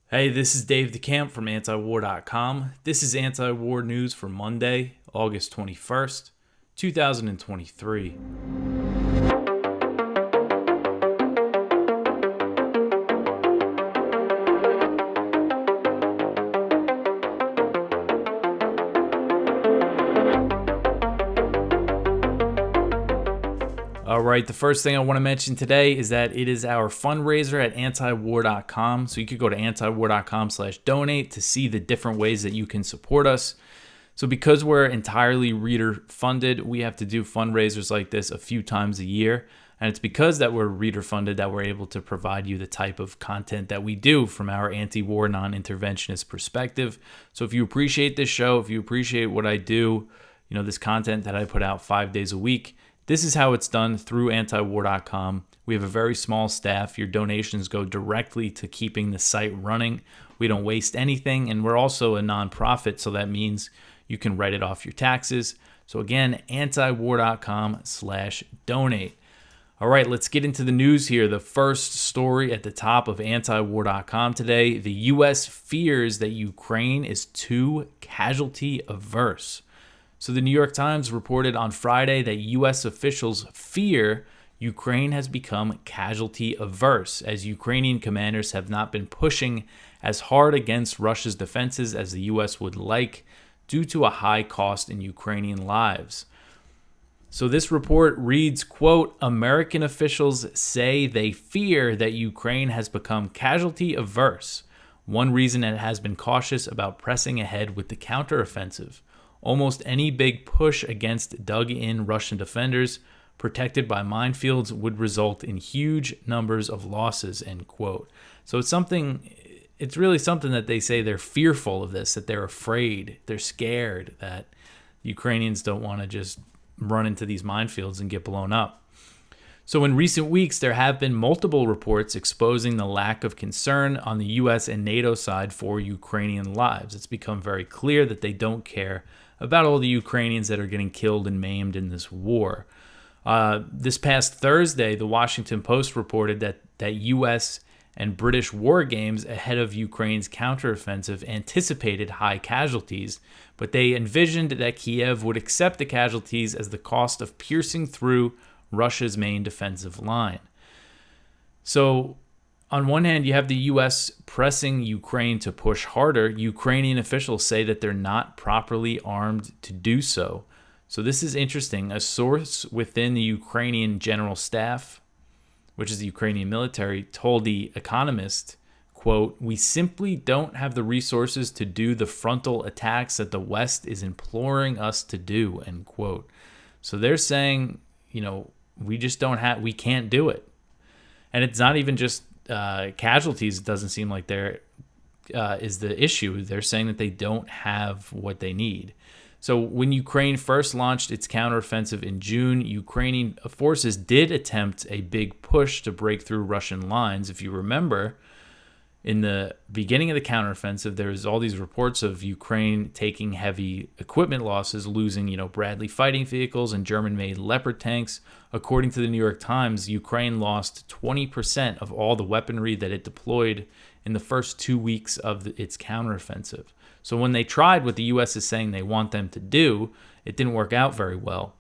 Hey, this is Dave DeCamp from antiwar.com. This is anti-war news for Monday, August 21st, 2023. All right, the first thing I want to mention today is that it is our fundraiser at antiwar.com. So you could go to antiwar.com/donate to see the different ways that you can support us. So because we're entirely reader funded, we have to do fundraisers like this a few times a year. And it's because that we're reader funded that we're able to provide you the type of content that we do from our anti-war, non-interventionist perspective. So if you appreciate this show, if you appreciate what I do, this content that I put out 5 days a week, this is how it's done through antiwar.com. We have a very small staff. Your donations go directly to keeping the site running. We don't waste anything, and we're also a nonprofit, so that means you can write it off your taxes. So again, antiwar.com/donate. All right, let's get into the news here. The first story at the top of antiwar.com today, the U.S. fears that Ukraine is too casualty averse. So the New York Times reported on Friday that U.S. officials fear Ukraine has become casualty averse, as Ukrainian commanders have not been pushing as hard against Russia's defenses as the U.S. would like, due to a high cost in Ukrainian lives. So this report reads, quote, American officials say they fear that Ukraine has become casualty averse. One reason it has been cautious about pressing ahead with the counteroffensive. Almost any big push against dug-in Russian defenders protected by minefields would result in huge numbers of losses, end quote. So it's really something that they say they're fearful of this, that they're afraid, they're scared that Ukrainians don't want to just run into these minefields and get blown up. So in recent weeks, there have been multiple reports exposing the lack of concern on the U.S. and NATO side for Ukrainian lives. It's become very clear that they don't care about all the Ukrainians that are getting killed and maimed in this war. This past Thursday, the Washington Post reported that U.S. and British war games ahead of Ukraine's counteroffensive anticipated high casualties, but they envisioned that Kiev would accept the casualties as the cost of piercing through Russia's main defensive line. So, on one hand, you have the U.S. pressing Ukraine to push harder. Ukrainian officials say that they're not properly armed to do so. So this is interesting. A source within the Ukrainian General Staff, which is the Ukrainian military, told The Economist, quote, we simply don't have the resources to do the frontal attacks that the West is imploring us to do, end quote. So they're saying, we can't do it. And it's not even just casualties. It doesn't seem like there is the issue. They're saying that they don't have what they need. So when Ukraine first launched its counteroffensive in June, Ukrainian forces did attempt a big push to break through Russian lines. If you remember, in the beginning of the counteroffensive, there was all these reports of Ukraine taking heavy equipment losses, losing, Bradley fighting vehicles and German-made Leopard tanks. According to the New York Times, Ukraine lost 20% of all the weaponry that it deployed in the first 2 weeks of its counteroffensive. So when they tried what the U.S. is saying they want them to do, it didn't work out very well.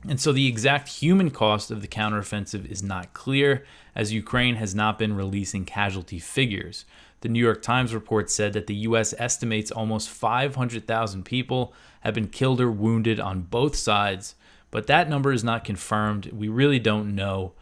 And so the exact human cost of the counteroffensive is not clear, as Ukraine has not been releasing casualty figures. The New York Times report said that the U.S. estimates almost 500,000 people have been killed or wounded on both sides, but that number is not confirmed. We really don't know.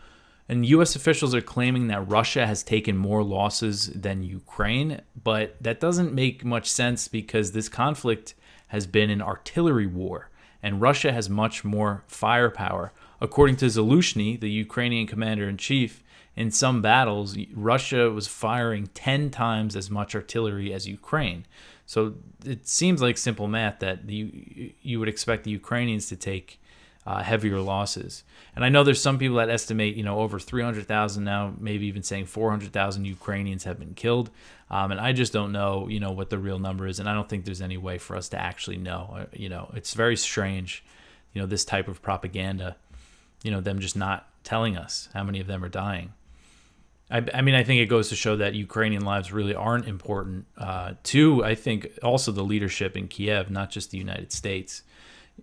And U.S. officials are claiming that Russia has taken more losses than Ukraine, but that doesn't make much sense because this conflict has been an artillery war, and Russia has much more firepower. According to Zaluzhny, the Ukrainian commander-in-chief, in some battles, Russia was firing 10 times as much artillery as Ukraine. So it seems like simple math that you would expect the Ukrainians to take heavier losses. And I know there's some people that estimate, over 300,000 now, maybe even saying 400,000 Ukrainians have been killed. And I just don't know, what the real number is. And I don't think there's any way for us to actually know. It's very strange, this type of propaganda, them just not telling us how many of them are dying. I mean, I think it goes to show that Ukrainian lives really aren't important to, I think, also the leadership in Kiev, not just the United States.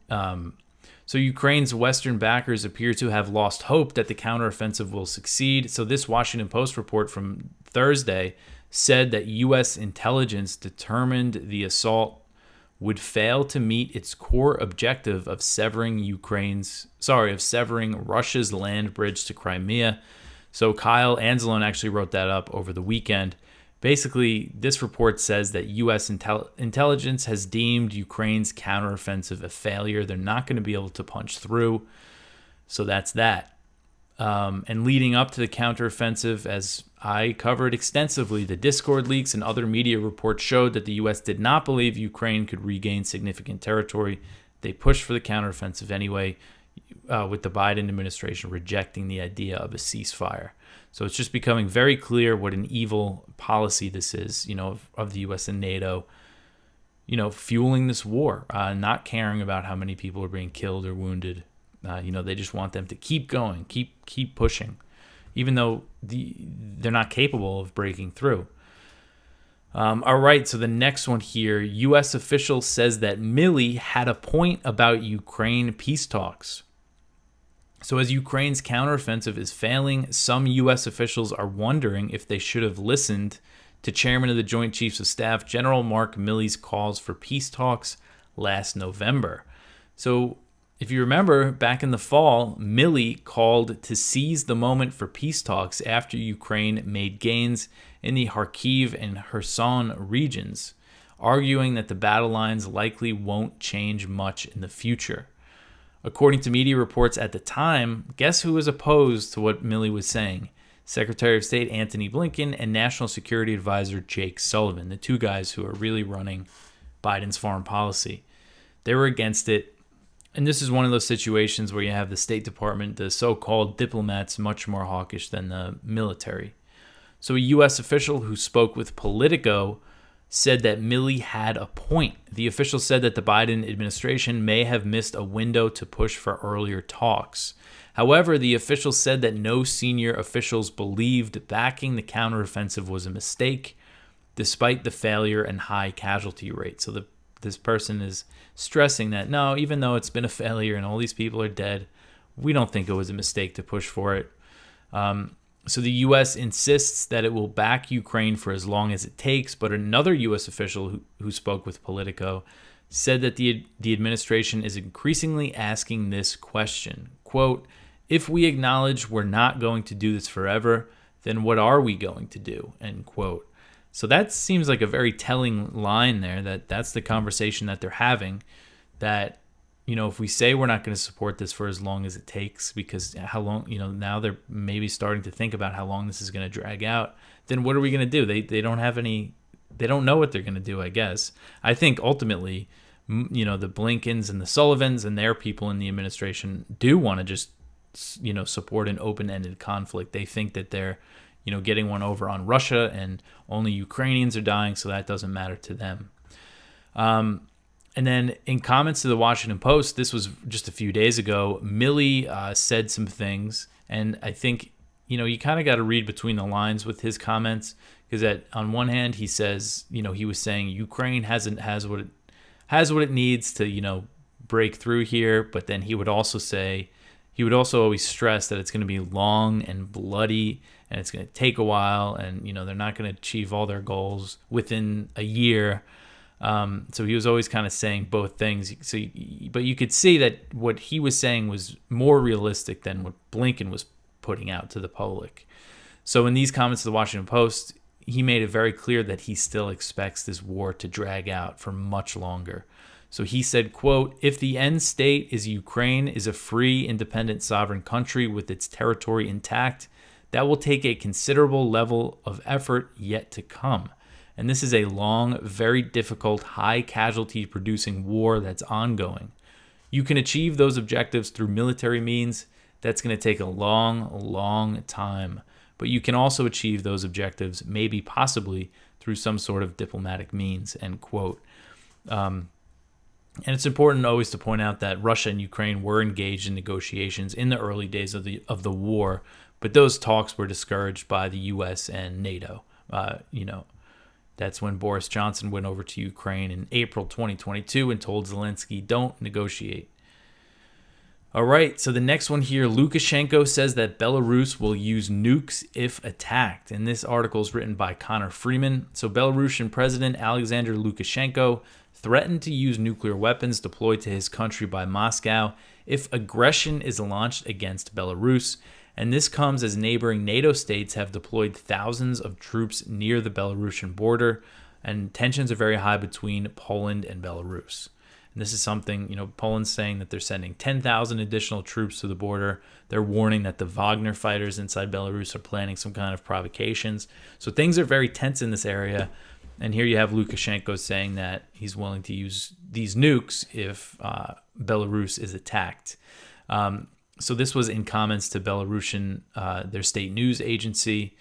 So Ukraine's Western backers appear to have lost hope that the counteroffensive will succeed. So this Washington Post report from Thursday said that U.S. intelligence determined the assault would fail to meet its core objective of severing Russia's land bridge to Crimea. So Kyle Anzalone actually wrote that up over the weekend. Basically, this report says that U.S. intelligence has deemed Ukraine's counteroffensive a failure. They're not going to be able to punch through. So that's that. And leading up to the counteroffensive, as I covered extensively, the Discord leaks and other media reports showed that the U.S. did not believe Ukraine could regain significant territory. They pushed for the counteroffensive anyway, with the Biden administration rejecting the idea of a ceasefire. So it's just becoming very clear what an evil policy this is, of the U.S. and NATO, fueling this war, not caring about how many people are being killed or wounded. They just want them to keep going, keep pushing, even though they're not capable of breaking through. All right, so the next one here, U.S. official says that Milley had a point about Ukraine peace talks. So as Ukraine's counteroffensive is failing, some U.S. officials are wondering if they should have listened to Chairman of the Joint Chiefs of Staff, General Mark Milley's calls for peace talks last November. So if you remember, back in the fall, Milley called to seize the moment for peace talks after Ukraine made gains in the Kharkiv and Kherson regions, arguing that the battle lines likely won't change much in the future. According to media reports at the time, guess who was opposed to what Milley was saying? Secretary of State Antony Blinken and National Security Advisor Jake Sullivan, the two guys who are really running Biden's foreign policy. They were against it. And this is one of those situations where you have the State Department, the so-called diplomats, much more hawkish than the military. So a U.S. official who spoke with Politico said that Milley had a point. The official said that the Biden administration may have missed a window to push for earlier talks. However, the official said that no senior officials believed backing the counteroffensive was a mistake, despite the failure and high casualty rate. So this person is stressing that, no, even though it's been a failure and all these people are dead, we don't think it was a mistake to push for it. So the U.S. insists that it will back Ukraine for as long as it takes, but another U.S. official who spoke with Politico said that the administration is increasingly asking this question, quote, if we acknowledge we're not going to do this forever, then what are we going to do, end quote. So that seems like a very telling line there, that's the conversation that they're having, that, if we say we're not going to support this for as long as it takes, because how long, now they're maybe starting to think about how long this is going to drag out, then what are we going to do? They don't have any, they don't know what they're going to do, I guess. I think ultimately, the Blinkens and the Sullivans and their people in the administration do want to just, support an open-ended conflict. They think that they're, getting one over on Russia and only Ukrainians are dying, so that doesn't matter to them. And then in comments to the Washington Post, this was just a few days ago, Milley said some things, and I think, you kind of got to read between the lines with his comments, because on one hand, he says, he was saying Ukraine has what it needs to, break through here, but then he would also always stress that it's going to be long and bloody, and it's going to take a while, and, they're not going to achieve all their goals within a year. So he was always kind of saying both things. But you could see that what he was saying was more realistic than what Blinken was putting out to the public. So in these comments to the Washington Post, he made it very clear that he still expects this war to drag out for much longer. So he said, quote, if the end state is Ukraine is a free, independent, sovereign country with its territory intact, that will take a considerable level of effort yet to come. And this is a long, very difficult, high casualty producing war that's ongoing. You can achieve those objectives through military means. That's going to take a long, long time. But you can also achieve those objectives, maybe possibly through some sort of diplomatic means, end quote. And it's important always to point out that Russia and Ukraine were engaged in negotiations in the early days of the war, But those talks were discouraged by the U.S. and NATO. That's when Boris Johnson went over to Ukraine in April 2022 and told Zelensky, don't negotiate. All right, so the next one here, Lukashenko says that Belarus will use nukes if attacked. And this article is written by Connor Freeman. So Belarusian President Alexander Lukashenko threatened to use nuclear weapons deployed to his country by Moscow if aggression is launched against Belarus. And this comes as neighboring NATO states have deployed thousands of troops near the Belarusian border, and tensions are very high between Poland and Belarus. And this is something, Poland's saying that they're sending 10,000 additional troops to the border. They're warning that the Wagner fighters inside Belarus are planning some kind of provocations. So things are very tense in this area. And here you have Lukashenko saying that he's willing to use these nukes if Belarus is attacked. So this was in comments to Belarusian, their state news agency.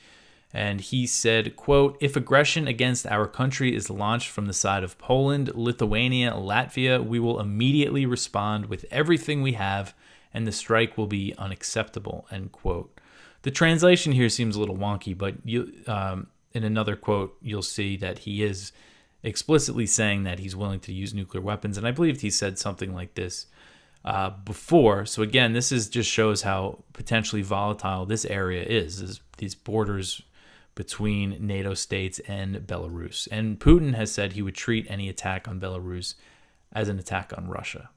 And he said, quote, if aggression against our country is launched from the side of Poland, Lithuania, Latvia, we will immediately respond with everything we have, and the strike will be unacceptable, end quote. The translation here seems a little wonky, but in another quote, you'll see that he is explicitly saying that he's willing to use nuclear weapons. And I believe he said something like this before. So again, this just shows how potentially volatile this area is these borders between NATO states and Belarus. And Putin has said he would treat any attack on Belarus as an attack on Russia.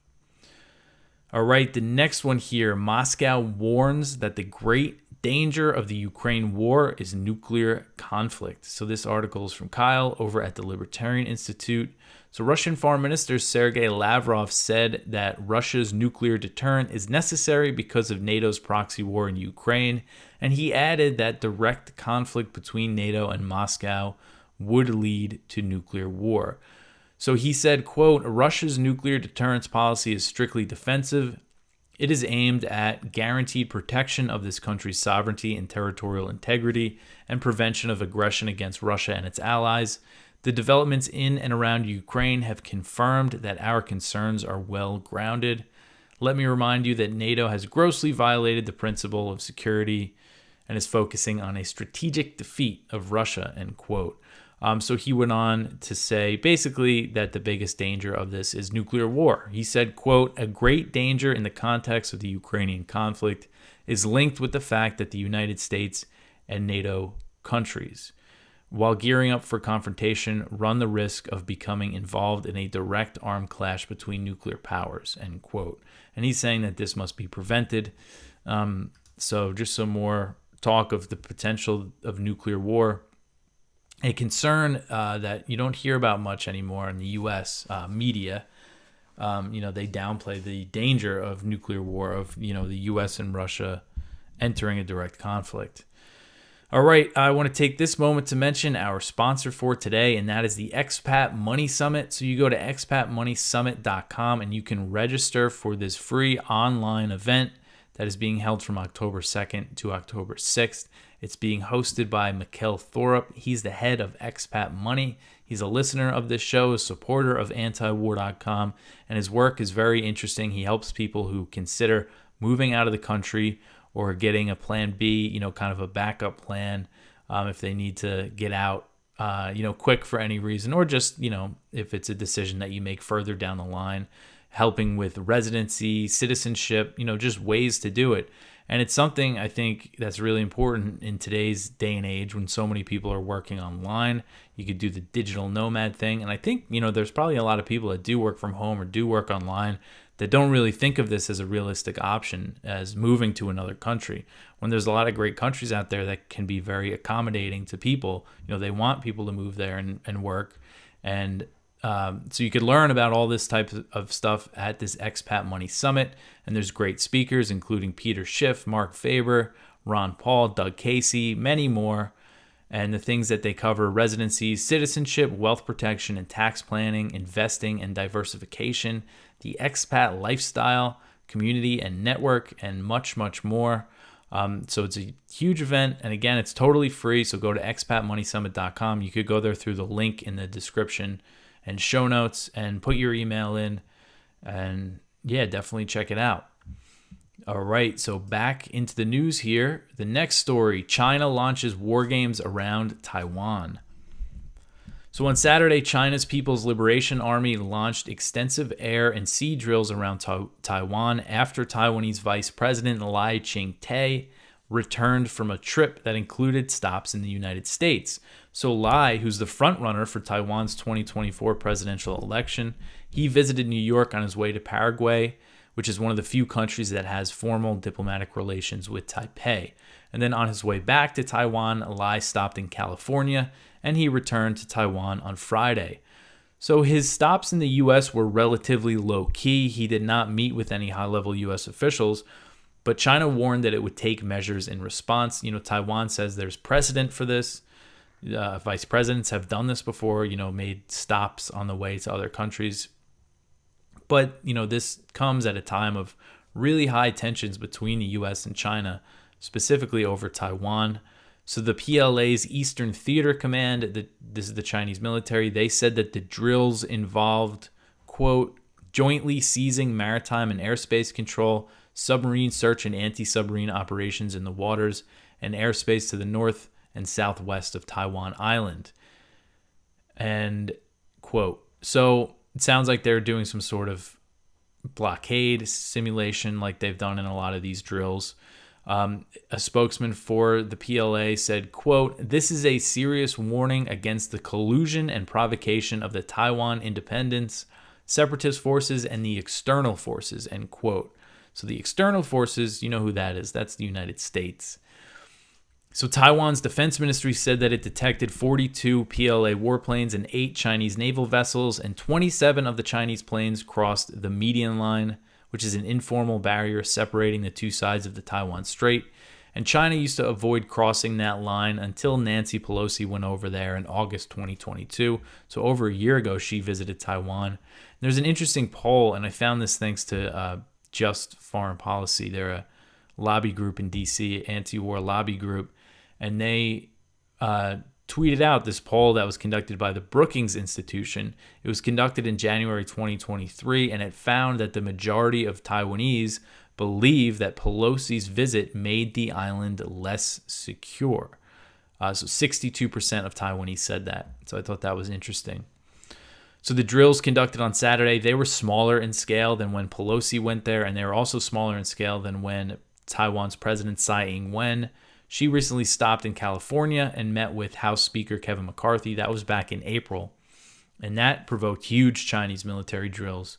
All right, the next one here, Moscow warns that the great danger of the Ukraine war is nuclear conflict. So this article is from Kyle over at the Libertarian Institute. So Russian Foreign Minister Sergei Lavrov said that Russia's nuclear deterrent is necessary because of NATO's proxy war in Ukraine. And he added that direct conflict between NATO and Moscow would lead to nuclear war. So he said, quote, Russia's nuclear deterrence policy is strictly defensive. It is aimed at guaranteed protection of this country's sovereignty and territorial integrity and prevention of aggression against Russia and its allies. The developments in and around Ukraine have confirmed that our concerns are well grounded. Let me remind you that NATO has grossly violated the principle of security and is focusing on a strategic defeat of Russia, end quote. So he went on to say basically that the biggest danger of this is nuclear war. He said, quote, a great danger in the context of the Ukrainian conflict is linked with the fact that the United States and NATO countries, while gearing up for confrontation, run the risk of becoming involved in a direct armed clash between nuclear powers, end quote. And he's saying that this must be prevented. So just some more talk of the potential of nuclear war. A concern that you don't hear about much anymore in the U.S. Media. They downplay the danger of nuclear war, of the U.S. and Russia entering a direct conflict. All right, I want to take this moment to mention our sponsor for today, and that is the Expat Money Summit. So you go to expatmoneysummit.com and you can register for this free online event that is being held from October 2nd to October 6th. It's being hosted by Mikkel Thorup. He's the head of Expat Money. He's a listener of this show, a supporter of antiwar.com, and his work is very interesting. He helps people who consider moving out of the country or getting a plan B, kind of a backup plan if they need to get out, quick for any reason, or just, if it's a decision that you make further down the line, helping with residency, citizenship, just ways to do it. And it's something I think that's really important in today's day and age when so many people are working online. You could do the digital nomad thing. And I think, there's probably a lot of people that do work from home or do work online that don't really think of this as a realistic option as moving to another country, when there's a lot of great countries out there that can be very accommodating to people. They want people to move there and work. And so you could learn about all this type of stuff at this Expat Money Summit. And there's great speakers, including Peter Schiff, Mark Faber, Ron Paul, Doug Casey, many more. And the things that they cover: residencies, citizenship, wealth protection and tax planning, investing and diversification, the expat lifestyle, community and network, and much, much more. So it's a huge event. And again, it's totally free. So go to expatmoneysummit.com. You could go there through the link in the description and show notes and put your email in. And yeah, definitely check it out. All right, so back into the news here. The next story, China launches war games around Taiwan. So on Saturday, China's People's Liberation Army launched extensive air and sea drills around Taiwan after Taiwanese Vice President Lai Ching-te returned from a trip that included stops in the United States. So Lai, who's the frontrunner for Taiwan's 2024 presidential election, he visited New York on his way to Paraguay, which is one of the few countries that has formal diplomatic relations with Taipei. And then on his way back to Taiwan, Lai stopped in California, and he returned to Taiwan on Friday. So his stops in the U.S. were relatively low-key. He did not meet with any high-level U.S. officials, but China warned that it would take measures in response. Taiwan says there's precedent for this. Vice presidents have done this before, made stops on the way to other countries. But, this comes at a time of really high tensions between the U.S. and China, specifically over Taiwan. So the PLA's Eastern Theater Command, this is the Chinese military, they said that the drills involved, quote, jointly seizing maritime and airspace control, submarine search and anti-submarine operations in the waters, and airspace to the north and southwest of Taiwan Island. And, quote, so it sounds like they're doing some sort of blockade simulation like they've done in a lot of these drills. A spokesman for the PLA said, quote, this is a serious warning against the collusion and provocation of the Taiwan independence, separatist forces, and the external forces, end quote. So the external forces, you know who that is. That's the United States. So Taiwan's defense ministry said that it detected 42 PLA warplanes and 8 Chinese naval vessels, and 27 of the Chinese planes crossed the median line, which is an informal barrier separating the two sides of the Taiwan Strait. And China used to avoid crossing that line until Nancy Pelosi went over there in August 2022. So over a year ago, she visited Taiwan. There's an interesting poll, and I found this thanks to Just Foreign Policy. They're a lobby group in D.C., anti-war lobby group, and they tweeted out this poll that was conducted by the Brookings Institution. It was conducted in January 2023, and it found that the majority of Taiwanese believe that Pelosi's visit made the island less secure. So 62% of Taiwanese said that. So I thought that was interesting. So the drills conducted on Saturday, they were smaller in scale than when Pelosi went there, and they were also smaller in scale than when Taiwan's President Tsai Ing-wen, she recently stopped in California and met with House Speaker Kevin McCarthy. That was back in April. And that provoked huge Chinese military drills.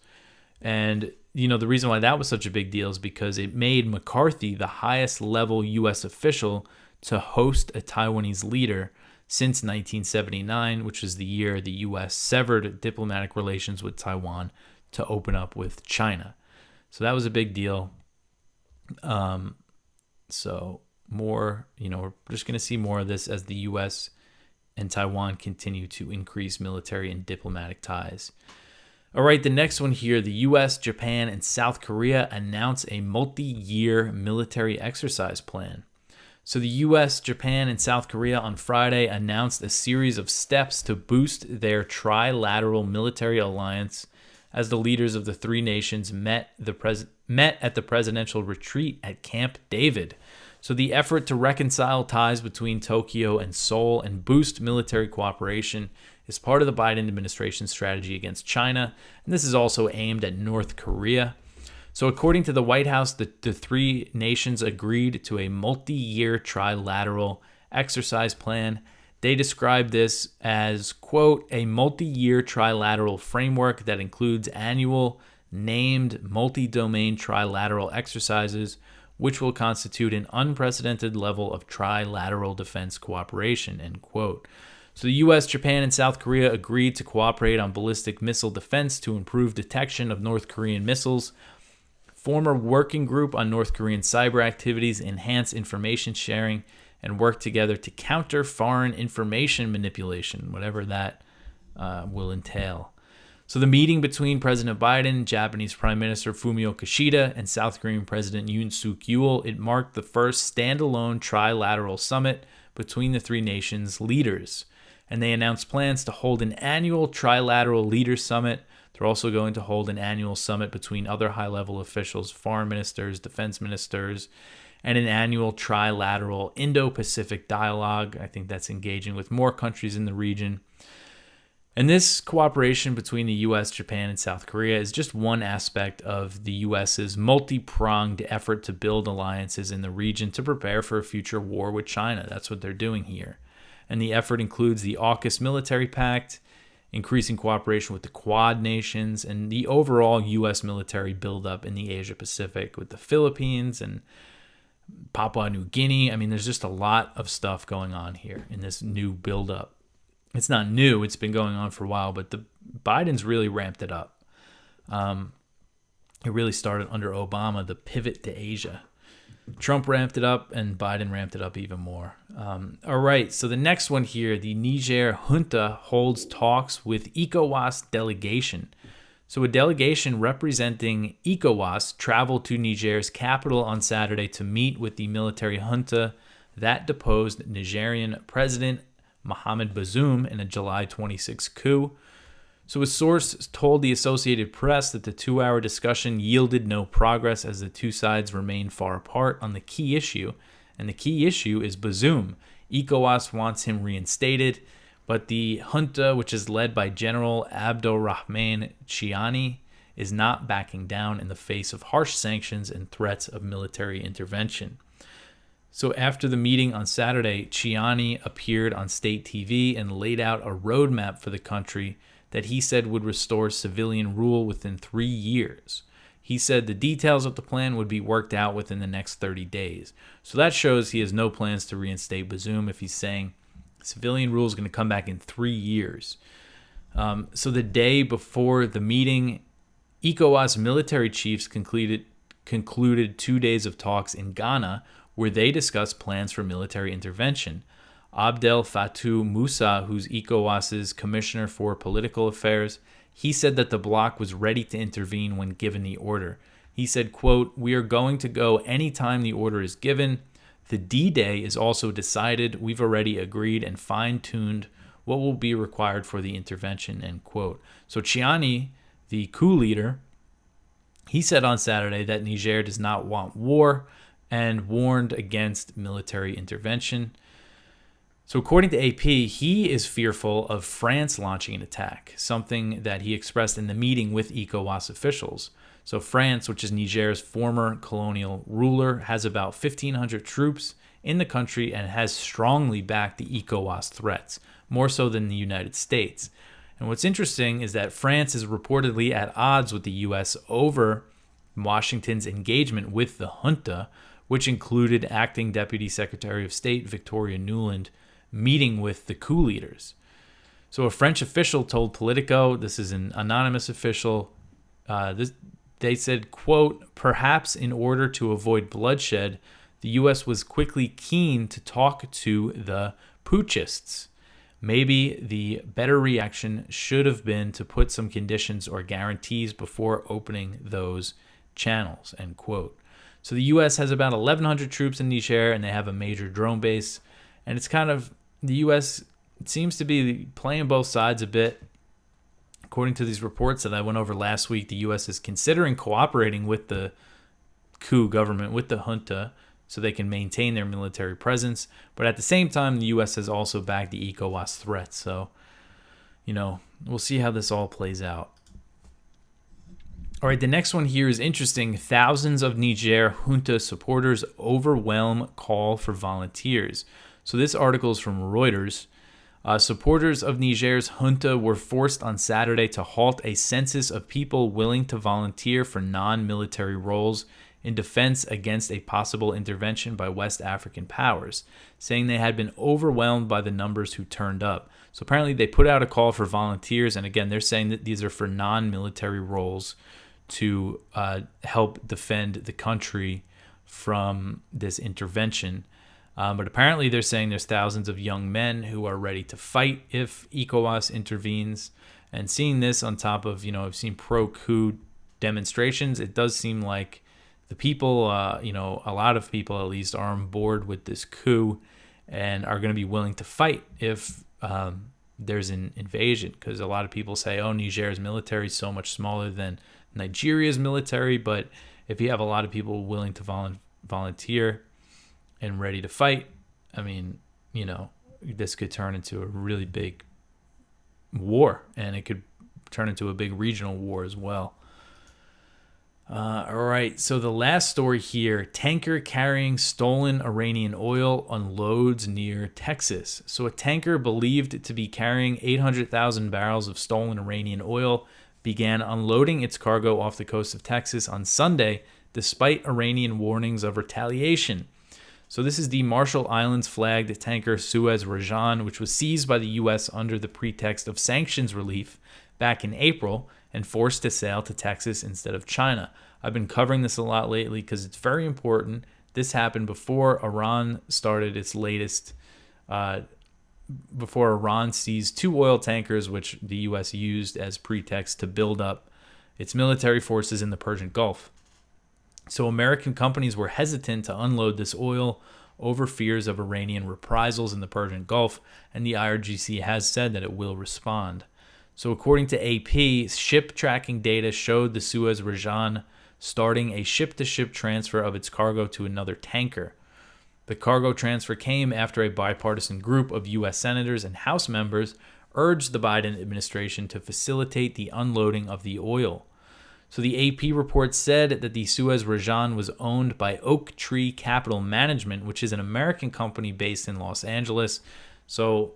And, the reason why that was such a big deal is because it made McCarthy the highest level U.S. official to host a Taiwanese leader since 1979, which was the year the U.S. severed diplomatic relations with Taiwan to open up with China. So that was a big deal. So more, we're just going to see more of this as the U.S. and Taiwan continue to increase military and diplomatic ties. All right, the next one here, the U.S., Japan, and South Korea announce a multi-year military exercise plan. So the U.S., Japan, and South Korea on Friday announced a series of steps to boost their trilateral military alliance as the leaders of the three nations met at the presidential retreat at Camp David. So the effort to reconcile ties between Tokyo and Seoul and boost military cooperation is part of the Biden administration's strategy against China, and this is also aimed at North Korea. So according to the White House, the three nations agreed to a multi-year trilateral exercise plan. They described this as, quote, a multi-year trilateral framework that includes annual named multi-domain trilateral exercises, which will constitute an unprecedented level of trilateral defense cooperation, end quote. So the U.S., Japan, and South Korea agreed to cooperate on ballistic missile defense to improve detection of North Korean missiles, form a working group on North Korean cyber activities, enhance information sharing, and work together to counter foreign information manipulation, whatever that will entail. So the meeting between President Biden, Japanese Prime Minister Fumio Kishida, and South Korean President Yoon Suk-yeol, it marked the first standalone trilateral summit between the three nations' leaders. And they announced plans to hold an annual trilateral leaders summit, They're also going to hold an annual summit between other high-level officials, foreign ministers, defense ministers, and an annual trilateral Indo-Pacific dialogue. I think that's engaging with more countries in the region. And this cooperation between the U.S., Japan, and South Korea is just one aspect of the U.S.'s multi-pronged effort to build alliances in the region to prepare for a future war with China. That's what they're doing here. And the effort includes the AUKUS military pact, increasing cooperation with the Quad nations, and the overall U.S. military buildup in the Asia-Pacific with the Philippines and Papua New Guinea. I mean, there's just a lot of stuff going on here in this new buildup. It's not new. It's been going on for a while, but Biden's really ramped it up. It really started under Obama, the pivot to Asia. Trump ramped it up, and Biden ramped it up even more. All right, so the next one here, the Niger Junta holds talks with ECOWAS delegation. So a delegation representing ECOWAS traveled to Niger's capital on Saturday to meet with the military junta that deposed Nigerian President Mohamed Bazoum in a July 26 coup. So a source told the Associated Press that the 2-hour discussion yielded no progress as the two sides remain far apart on the key issue. And the key issue is Bazoum. ECOWAS wants him reinstated, but the junta, which is led by General Abdurrahman Chiani, is not backing down in the face of harsh sanctions and threats of military intervention. So after the meeting on Saturday, Chiani appeared on state TV and laid out a roadmap for the country that he said would restore civilian rule within 3 years. He said the details of the plan would be worked out within the next 30 days. So that shows he has no plans to reinstate Bazoum if he's saying civilian rule is going to come back in 3 years. So the day before the meeting, ECOWAS military chiefs concluded 2 days of talks in Ghana where they discussed plans for military intervention. Abdel Fattah Musa, who's ECOWAS's commissioner for political affairs, he said that the bloc was ready to intervene when given the order. He said, quote, "We are going to go anytime the order is given. The D-Day is also decided. We've already agreed and fine-tuned what will be required for the intervention," end quote. So Chiani, the coup leader, he said on Saturday that Niger does not want war and warned against military intervention. So according to AP, he is fearful of France launching an attack, something that he expressed in the meeting with ECOWAS officials. So France, which is Niger's former colonial ruler, has about 1,500 troops in the country and has strongly backed the ECOWAS threats, more so than the United States. And what's interesting is that France is reportedly at odds with the U.S. over Washington's engagement with the junta, which included acting Deputy Secretary of State Victoria Nuland meeting with the coup leaders. So a French official told Politico, this is an anonymous official, they said, quote, "Perhaps in order to avoid bloodshed, the U.S. was quickly keen to talk to the putschists. Maybe the better reaction should have been to put some conditions or guarantees before opening those channels," end quote. So the U.S. has about 1,100 troops in Niger, and they have a major drone base. And it's kind of, the U.S. seems to be playing both sides a bit. According to these reports that I went over last week, the U.S. is considering cooperating with the coup government, with the junta, so they can maintain their military presence. But at the same time, the U.S. has also backed the ECOWAS threat. So, we'll see how this all plays out. All right, the next one here is interesting. Thousands of Niger junta supporters overwhelm call for volunteers. So this article is from Reuters. Supporters of Niger's junta were forced on Saturday to halt a census of people willing to volunteer for non-military roles in defense against a possible intervention by West African powers, saying they had been overwhelmed by the numbers who turned up. So apparently they put out a call for volunteers, and again, they're saying that these are for non-military roles to help defend the country from this intervention. But apparently they're saying there's thousands of young men who are ready to fight if ECOWAS intervenes. And seeing this on top of, I've seen pro-coup demonstrations, it does seem like the people, a lot of people at least are on board with this coup and are going to be willing to fight if there's an invasion, because a lot of people say, oh, Niger's military is so much smaller than Nigeria's military. But if you have a lot of people willing to volunteer and ready to fight, I mean, this could turn into a really big war, and it could turn into a big regional war as well. All right, so the last story here, tanker carrying stolen Iranian oil unloads near Texas. So a tanker believed to be carrying 800,000 barrels of stolen Iranian oil began unloading its cargo off the coast of Texas on Sunday, despite Iranian warnings of retaliation. So this is the Marshall Islands flagged tanker Suez Rajan, which was seized by the U.S. under the pretext of sanctions relief back in April and forced to sail to Texas instead of China. I've been covering this a lot lately because it's very important. This happened before Iran started its latest, before Iran seized 2 oil tankers, which the U.S. used as pretext to build up its military forces in the Persian Gulf. So American companies were hesitant to unload this oil over fears of Iranian reprisals in the Persian Gulf, and the IRGC has said that it will respond. So according to AP, ship tracking data showed the Suez Rajan starting a ship-to-ship transfer of its cargo to another tanker. The cargo transfer came after a bipartisan group of U.S. senators and House members urged the Biden administration to facilitate the unloading of the oil. So the AP report said that the Suez Rajan was owned by Oak Tree Capital Management, which is an American company based in Los Angeles. So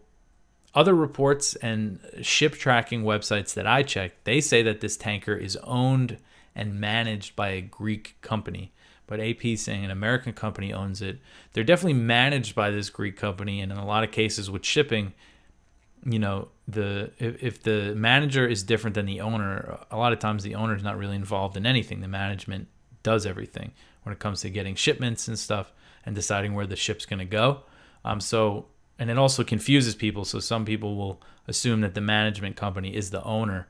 other reports and ship tracking websites that I checked, they say that this tanker is owned and managed by a Greek company. But AP is saying an American company owns it. They're definitely managed by this Greek company, and in a lot of cases with shipping, if the manager is different than the owner, a lot of times the owner is not really involved in anything. The management does everything when it comes to getting shipments and stuff and deciding where the ship's going to go. And it also confuses people. So some people will assume that the management company is the owner.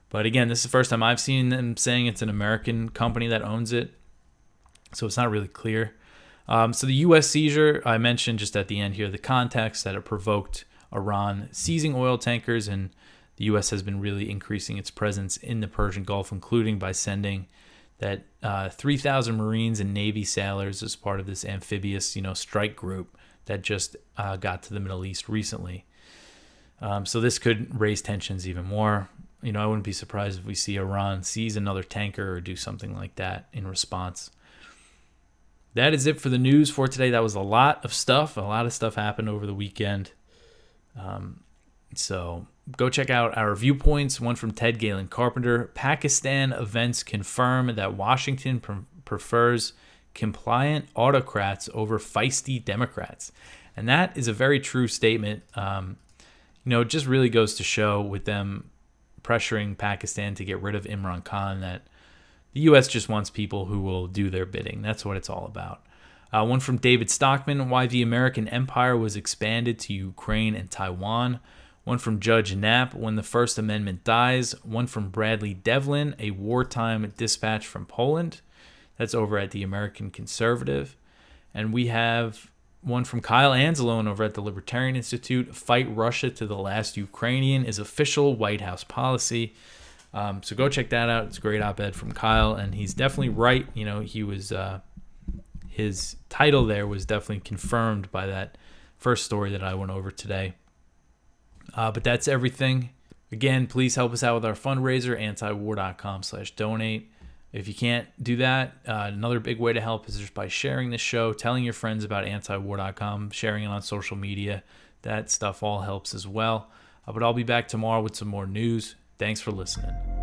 But again, this is the first time I've seen them saying it's an American company that owns it. So it's not really clear. So the U.S. seizure, I mentioned just at the end here, the context that it provoked Iran seizing oil tankers, and the U.S. has been really increasing its presence in the Persian Gulf, including by sending that 3,000 Marines and Navy sailors as part of this amphibious, strike group that just got to the Middle East recently. So this could raise tensions even more. I wouldn't be surprised if we see Iran seize another tanker or do something like that in response. That is it for the news for today. That was a lot of stuff. A lot of stuff happened over the weekend. So go check out our Viewpoints, one from Ted Galen Carpenter. Pakistan events confirm that Washington prefers compliant autocrats over feisty Democrats. And that is a very true statement. It just really goes to show with them pressuring Pakistan to get rid of Imran Khan that the U.S. just wants people who will do their bidding. That's what it's all about. One from David Stockman, why the American empire was expanded to Ukraine and Taiwan. One from Judge Knapp, when the First Amendment dies. One from Bradley Devlin, a wartime dispatch from Poland. That's over at the American Conservative. And we have one from Kyle Anzalone over at the Libertarian Institute. Fight Russia to the last Ukrainian is official White House policy. So go check that out. It's a great op-ed from Kyle, and he's definitely right. He was... his title there was definitely confirmed by that first story that I went over today. But that's everything. Again, please help us out with our fundraiser, antiwar.com/donate. If you can't do that, another big way to help is just by sharing this show, telling your friends about antiwar.com, sharing it on social media. That stuff all helps as well. But I'll be back tomorrow with some more news. Thanks for listening.